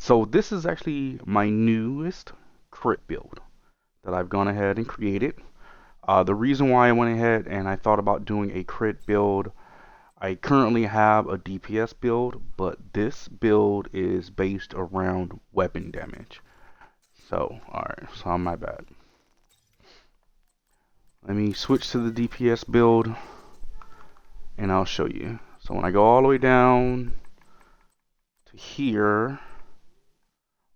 So this is actually my newest crit build that I've gone ahead and created. The reason why I went ahead and I thought about doing a crit build, I currently have a DPS build, but this build is based around weapon damage. So, alright, so my bad. Let me switch to the DPS build and I'll show you. So when I go all the way down to here,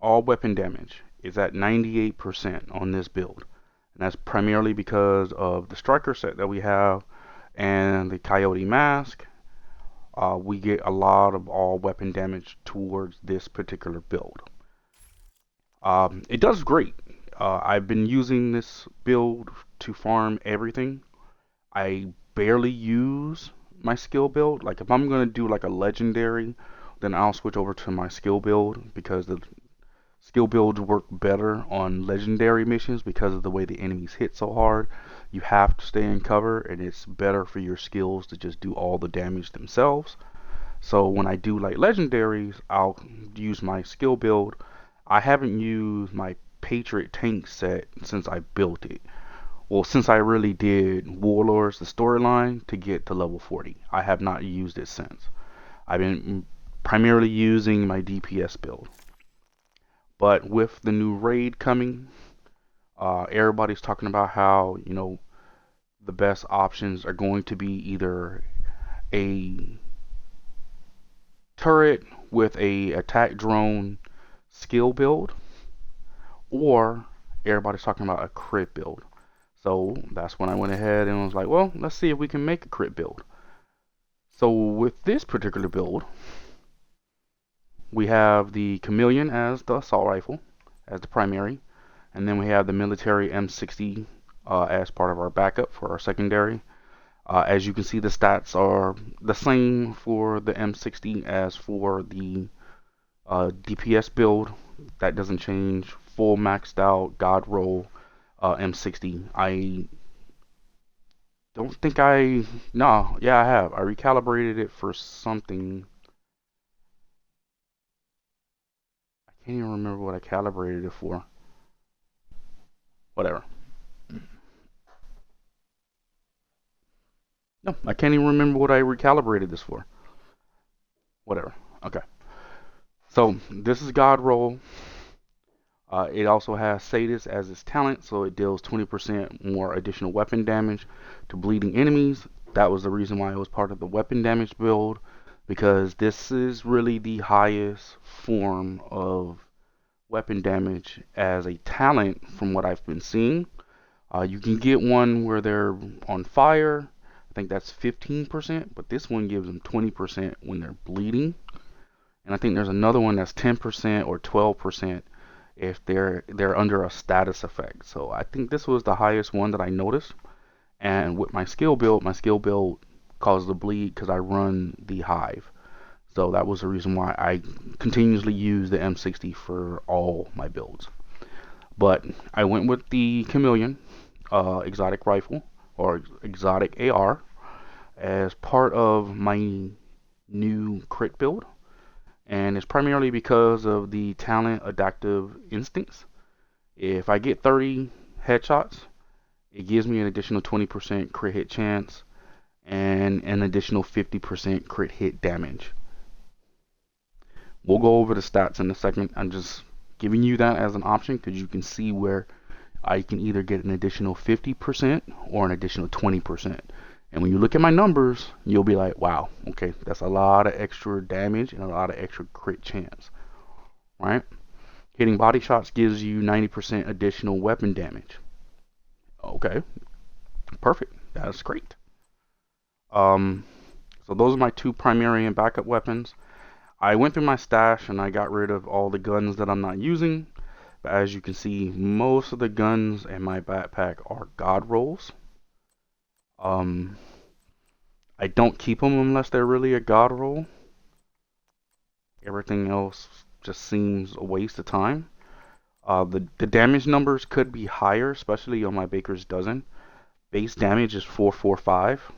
all weapon damage is at 98% on this build. And that's primarily because of the striker set that we have and the coyote mask. We get a lot of all weapon damage towards this particular build. It does great. I've been using this build to farm everything. I barely use my skill build. Like if I'm gonna do like a legendary, then I'll switch over to my skill build because the skill builds work better on legendary missions because of the way the enemies hit so hard. You have to stay in cover and it's better for your skills to just do all the damage themselves. So when I do like legendaries, I'll use my skill build. I haven't used my Patriot tank set since I built it. Well, since I really did Warlords, the storyline, to get to level 40. I have not used it since. I've been primarily using my DPS build. But with the new raid coming, everybody's talking about how, the best options are going to be either a turret with a attack drone skill build, or everybody's talking about a crit build. So that's when I went ahead and was like, well, let's see if we can make a crit build. So with this particular build, we have the Chameleon as the assault rifle, as the primary, and then we have the military M60 as part of our backup for our secondary. As you can see, the stats are the same for the M60 as for the DPS build. That doesn't change. Full maxed out God roll M60. I don't think no, yeah, I have. I recalibrated it for something. I can't even remember what I calibrated it for. Whatever. No, I can't even remember what I recalibrated this for. Whatever. Okay. So this is God roll. It also has Sadist as its talent, so it deals 20% more additional weapon damage to bleeding enemies. That was the reason why it was part of the weapon damage build, because this is really the highest form of weapon damage as a talent from what I've been seeing. You can get one where they're on fire. I think that's 15%, but this one gives them 20% when they're bleeding. And I think there's another one that's 10% or 12% if they're under a status effect. So I think this was the highest one that I noticed. And with my skill build caused the bleed because I run the hive. So that was the reason why I continuously use the M60 for all my builds. But I went with the Chameleon exotic rifle or exotic AR as part of my new crit build. And it's primarily because of the talent adaptive instincts. If I get 30 headshots, it gives me an additional 20% crit hit chance and an additional 50% crit hit damage. We'll go over the stats in a second. I'm just giving you that as an option because you can see where I can either get an additional 50% or an additional 20%. And when you look at my numbers, you'll be like, wow, okay, that's a lot of extra damage and a lot of extra crit chance, right? Hitting body shots gives you 90% additional weapon damage. Okay, perfect. That's great. So those are my two primary and backup weapons. I went through my stash and I got rid of all the guns that I'm not using. But as you can see, most of the guns in my backpack are God rolls. I don't keep them unless they're really a God roll. Everything else just seems a waste of time. The damage numbers could be higher, especially on my Baker's Dozen. Base damage is 445.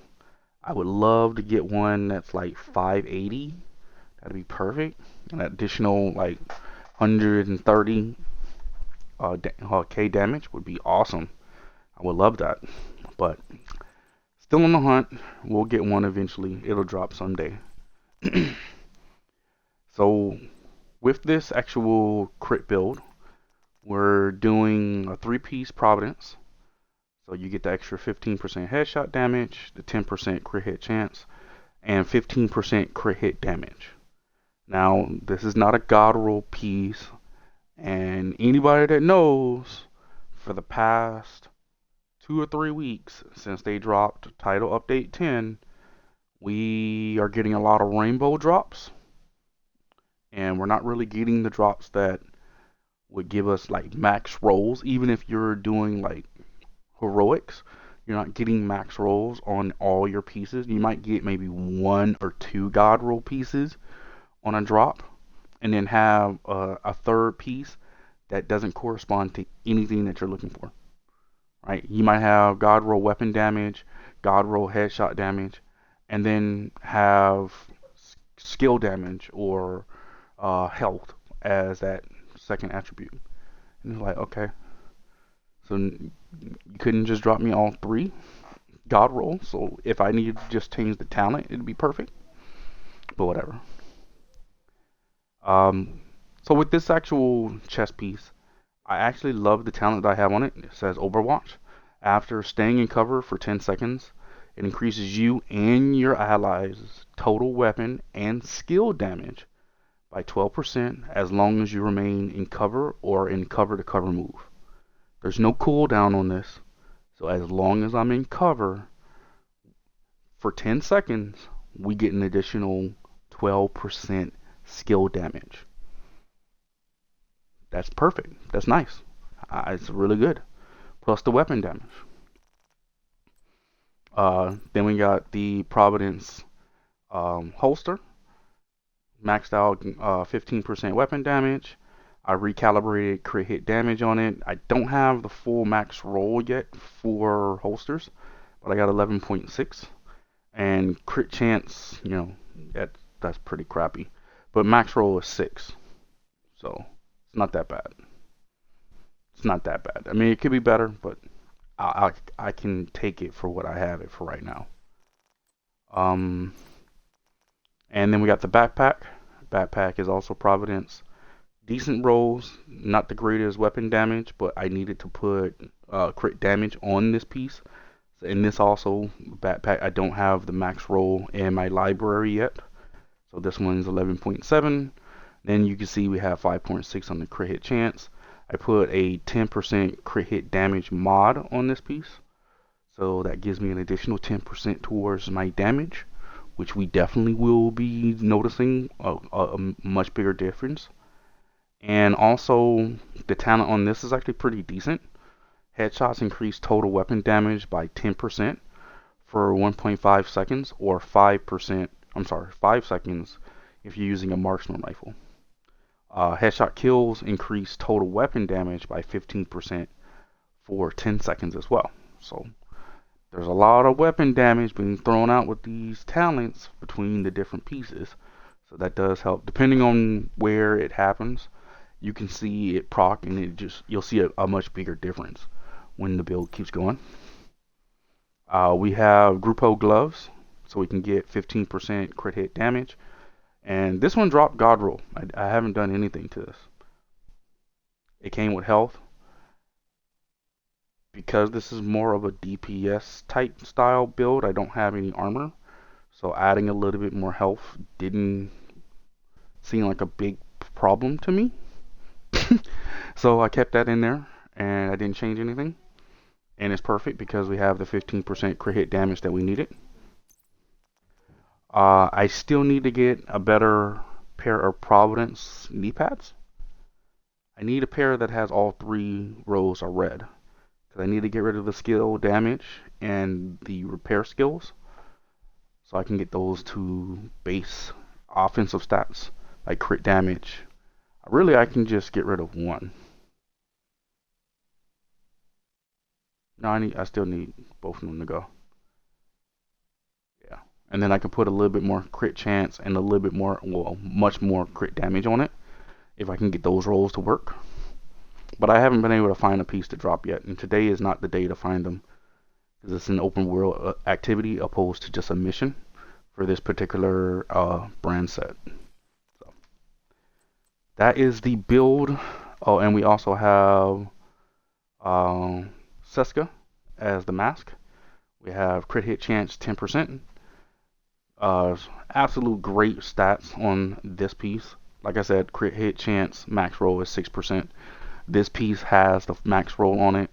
I would love to get one that's like 580. That'd be perfect. An additional like 130 K damage would be awesome. I would love that. But still on the hunt. We'll get one eventually. It'll drop someday. So with this actual crit build, we're doing a 3-piece Providence. So you get the extra 15% headshot damage, the 10% crit hit chance, and 15% crit hit damage. Now, this is not a god roll piece, and anybody that knows, for the past 2 or 3 weeks since they dropped Title Update 10, we are getting a lot of rainbow drops, and we're not really getting the drops that would give us like max rolls. Even if you're doing like heroics, you're not getting max rolls on all your pieces. You might get maybe 1 or 2 god roll pieces on a drop, and then have a third piece that doesn't correspond to anything that you're looking for. Right? You might have god roll weapon damage, god roll headshot damage, and then have skill damage or health as that second attribute. And it's like, okay, so you couldn't just drop me all 3 god roll. So if I needed to just change the talent, it'd be perfect. But whatever. So with this actual chest piece, I actually love the talent that I have on it. It says Overwatch. After staying in cover for 10 seconds, it increases you and your allies' total weapon and skill damage by 12% as long as you remain in cover or in cover-to-cover move. There's no cooldown on this, so as long as I'm in cover for 10 seconds, we get an additional 12% skill damage. That's perfect. That's nice. It's really good. Plus the weapon damage. Then we got the Providence holster. Maxed out 15% weapon damage. I recalibrated crit hit damage on it. I don't have the full max roll yet for holsters, but I got 11.6. And crit chance, you know, that's pretty crappy. But max roll is 6. So it's not that bad. It's not that bad. I mean, it could be better, but I can take it for what I have it for right now. And then we got the backpack. Backpack is also Providence. Decent rolls, not the greatest weapon damage, but I needed to put crit damage on this piece. In this also backpack, I don't have the max roll in my library yet. So this one's 11.7. Then you can see we have 5.6 on the crit hit chance. I put a 10% crit hit damage mod on this piece. So that gives me an additional 10% towards my damage, which we definitely will be noticing a much bigger difference. And also, the talent on this is actually pretty decent. Headshots increase total weapon damage by 10% for 1.5 seconds, or 5 seconds if you're using a marksman rifle. Headshot kills increase total weapon damage by 15% for 10 seconds as well. So there's a lot of weapon damage being thrown out with these talents between the different pieces. So that does help. Depending on where it happens, you can see it proc, and you'll see a much bigger difference when the build keeps going. We have Grupo gloves, so we can get 15% crit hit damage. And this one dropped God roll. I haven't done anything to this. It came with health. Because this is more of a DPS type style build, I don't have any armor. So adding a little bit more health didn't seem like a big problem to me. So I kept that in there, and I didn't change anything. And it's perfect because we have the 15% crit hit damage that we needed. I still need to get a better pair of Providence knee pads. I need a pair that has all 3 rows are red. Because I need to get rid of the skill damage and the repair skills, so I can get those 2 base offensive stats, like crit damage. Really, I can just get rid of 1. No, I still need both of them to go. Yeah. And then I can put a little bit more crit chance and a little bit more, well, much more crit damage on it. if I can get those rolls to work. But I haven't been able to find a piece to drop yet, and today is not the day to find them, because it's an open world activity opposed to just a mission for this particular brand set. So that is the build. Oh, and we also have Seska as the mask. We have crit hit chance 10%. Absolute great stats on this piece. Like I said, crit hit chance max roll is 6%. This piece has the max roll on it.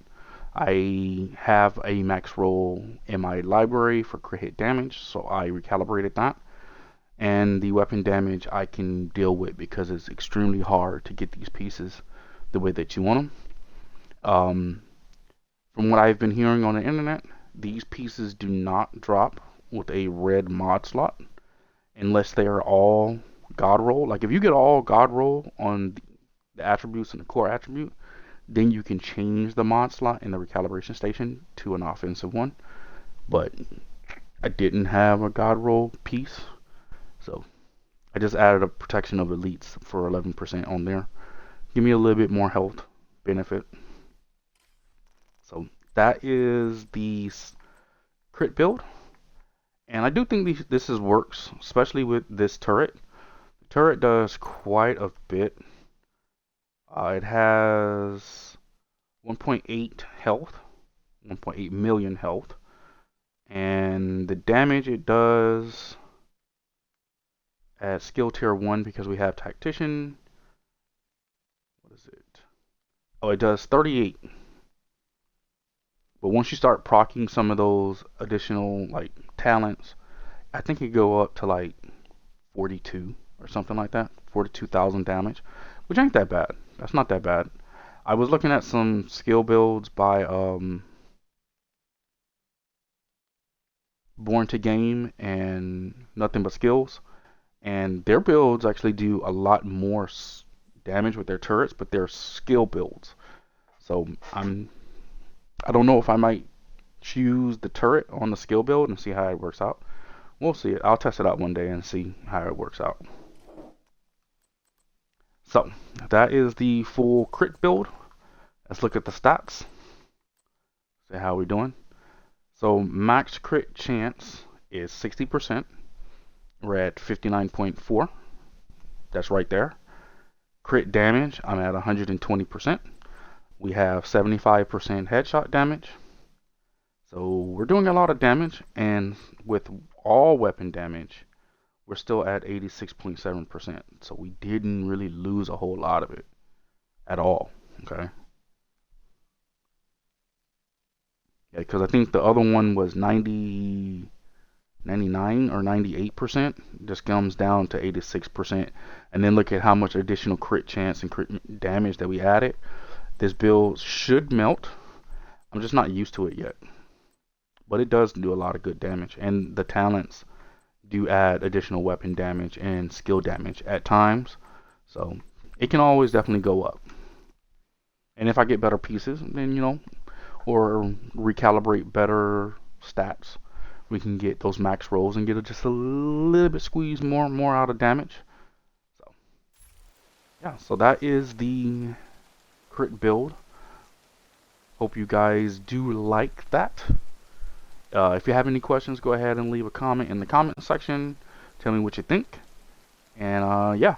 I have a max roll in my library for crit hit damage, so I recalibrated that. And the weapon damage I can deal with because it's extremely hard to get these pieces the way that you want them. From what I've been hearing on the internet, these pieces do not drop with a red mod slot unless they are all God roll. Like if you get all God roll on the attributes and the core attribute, then you can change the mod slot in the recalibration station to an offensive one. But I didn't have a God roll piece, so I just added a protection of elites for 11% on there. Give me a little bit more health benefit. So that is the crit build, and I do think this works, especially with this turret. The turret does quite a bit. It has 1.8 health, 1.8 million health, and the damage it does at skill tier 1, because we have tactician. What is it? Oh, it does 38. But once you start proccing some of those additional like talents, I think it go up to like 42 or something like that, 42,000 damage, which ain't that bad. That's not that bad. I was looking at some skill builds by Born to Game and Nothing But Skills, and their builds actually do a lot more damage with their turrets, but they're skill builds. So I don't know if I might choose the turret on the skill build and see how it works out. We'll see it. I'll test it out one day and see how it works out. So that is the full crit build. Let's look at the stats. See how we're doing. So max crit chance is 60%. We're at 59.4. That's right there. Crit damage, I'm at 120%. We have 75% headshot damage. So we're doing a lot of damage, and with all weapon damage, we're still at 86.7%. So we didn't really lose a whole lot of it at all. Okay. Yeah, because I think the other one was 99 or 98%. Just comes down to 86%. And then look at how much additional crit chance and crit damage that we added. This build should melt. I'm just not used to it yet. But it does do a lot of good damage. And the talents do add additional weapon damage and skill damage at times. So it can always definitely go up. And if I get better pieces, then, you know, or recalibrate better stats, we can get those max rolls and get just a little bit squeeze more out of damage. So yeah, so that is the crit build. Hope you guys do like that. If you have any questions, go ahead and leave a comment in the comment section. Tell me what you think. And yeah,